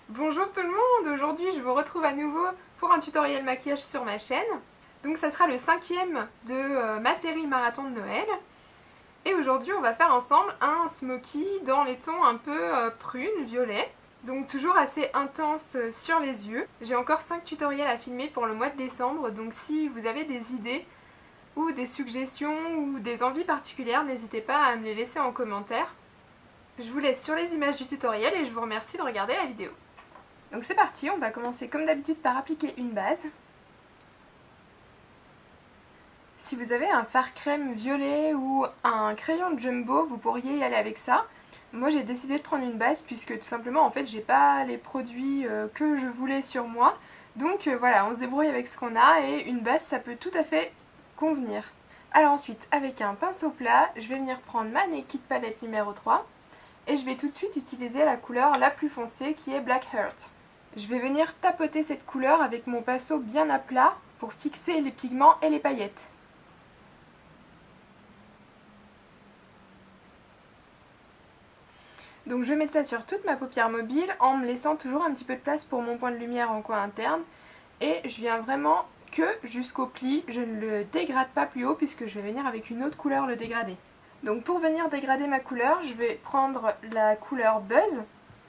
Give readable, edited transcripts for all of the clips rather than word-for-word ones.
Bonjour tout le monde, aujourd'hui je vous retrouve à nouveau pour un tutoriel maquillage sur ma chaîne. Donc ça sera le 5e de ma série Marathon de Noël. Et aujourd'hui on va faire ensemble un smoky dans les tons un peu prune, violet. Donc toujours assez intense sur les yeux. J'ai encore 5 tutoriels à filmer pour le mois de décembre, donc si vous avez des idées ou des suggestions ou des envies particulières, n'hésitez pas à me les laisser en commentaire. Je vous laisse sur les images du tutoriel et je vous remercie de regarder la vidéo. Donc c'est parti, on va commencer comme d'habitude par appliquer une base. Si vous avez un fard crème violet ou un crayon de jumbo, vous pourriez y aller avec ça. Moi j'ai décidé de prendre une base puisque tout simplement en fait j'ai pas les produits que je voulais sur moi. Donc voilà, on se débrouille avec ce qu'on a et une base ça peut tout à fait convenir. Alors ensuite avec un pinceau plat, je vais venir prendre ma Naked Palette numéro 3 et je vais tout de suite utiliser la couleur la plus foncée qui est Black Heart. Je vais venir tapoter cette couleur avec mon pinceau bien à plat pour fixer les pigments et les paillettes. Donc je vais mettre ça sur toute ma paupière mobile en me laissant toujours un petit peu de place pour mon point de lumière en coin interne. Et je viens vraiment que jusqu'au pli, je ne le dégrade pas plus haut puisque je vais venir avec une autre couleur le dégrader. Donc pour venir dégrader ma couleur, je vais prendre la couleur Buzz,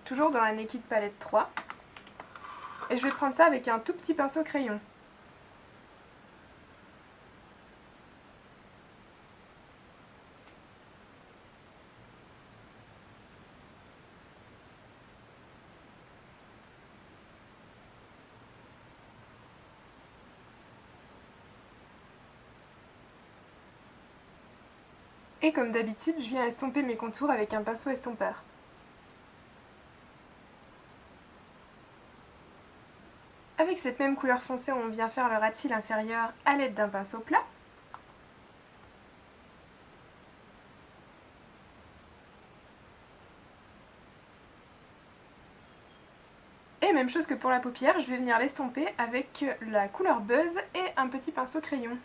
toujours dans la Naked Palette 3. Et je vais prendre ça avec un tout petit pinceau crayon. Et comme d'habitude, je viens estomper mes contours avec un pinceau estompeur. Avec cette même couleur foncée, on vient faire le ras de cils inférieur à l'aide d'un pinceau plat. Et même chose que pour la paupière, je vais venir l'estomper avec la couleur Buzz et un petit pinceau crayon.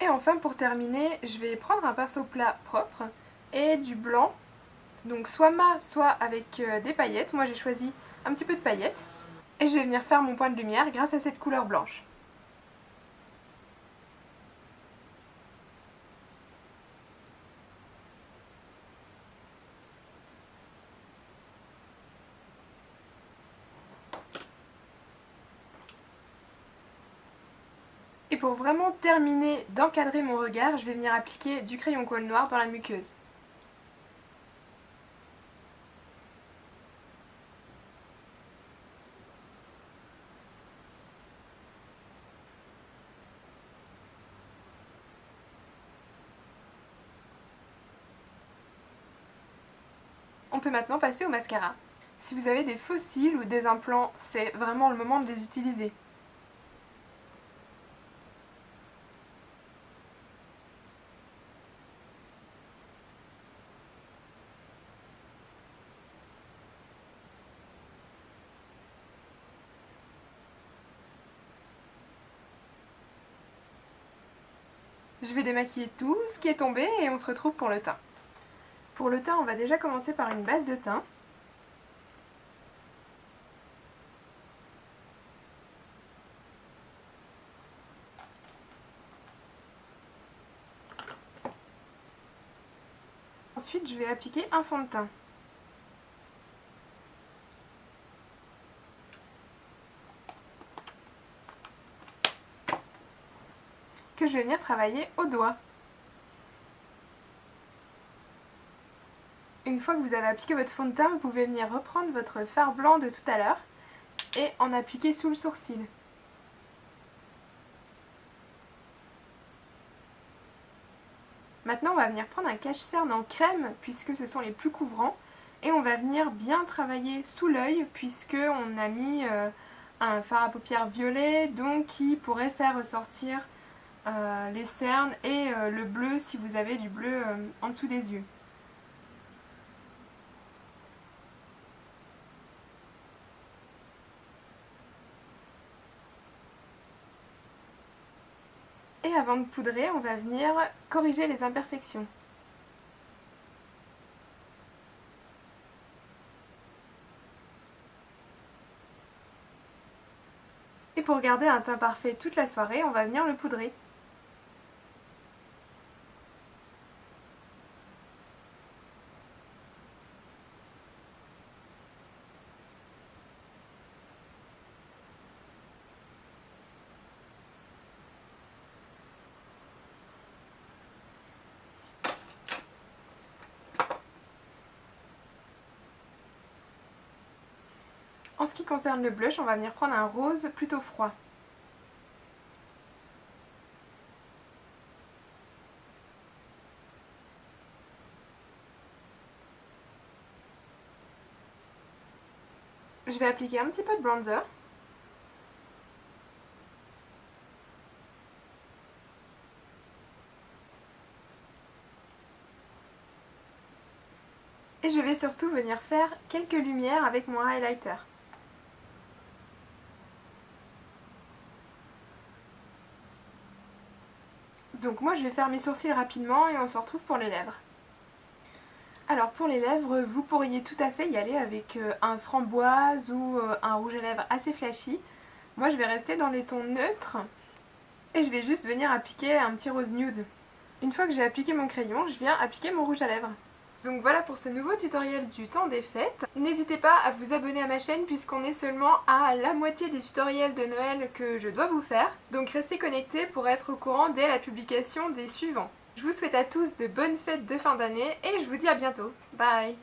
Et enfin pour terminer, je vais prendre un pinceau plat propre et du blanc, donc soit mat, soit avec des paillettes. Moi j'ai choisi un petit peu de paillettes. Et je vais venir faire mon point de lumière grâce à cette couleur blanche. Et pour vraiment terminer d'encadrer mon regard, je vais venir appliquer du crayon colle noir dans la muqueuse. On peut maintenant passer au mascara. Si vous avez des faux cils ou des implants, c'est vraiment le moment de les utiliser. Je vais démaquiller tout ce qui est tombé et on se retrouve pour le teint. Pour le teint, on va déjà commencer par une base de teint. Ensuite, je vais appliquer un fond de teint. Que je vais venir travailler au doigt. Une fois que vous avez appliqué votre fond de teint, vous pouvez venir reprendre votre fard blanc de tout à l'heure et en appliquer sous le sourcil. Maintenant, on va venir prendre un cache-cerne en crème puisque ce sont les plus couvrants et on va venir bien travailler sous l'œil puisque on a mis un fard à paupières violet donc qui pourrait faire ressortir les cernes et le bleu si vous avez du bleu en dessous des yeux. Et avant de poudrer, on va venir corriger les imperfections. Et pour garder un teint parfait toute la soirée, on va venir le poudrer. En ce qui concerne le blush, on va venir prendre un rose plutôt froid. Je vais appliquer un petit peu de bronzer. Et je vais surtout venir faire quelques lumières avec mon highlighter. Donc moi je vais faire mes sourcils rapidement et on se retrouve pour les lèvres. Alors pour les lèvres, vous pourriez tout à fait y aller avec un framboise ou un rouge à lèvres assez flashy. Moi je vais rester dans les tons neutres et je vais juste venir appliquer un petit rose nude. Une fois que j'ai appliqué mon crayon, je viens appliquer mon rouge à lèvres. Donc voilà pour ce nouveau tutoriel du temps des fêtes. N'hésitez pas à vous abonner à ma chaîne puisqu'on est seulement à la moitié des tutoriels de Noël que je dois vous faire. Donc restez connectés pour être au courant dès la publication des suivants. Je vous souhaite à tous de bonnes fêtes de fin d'année et je vous dis à bientôt. Bye!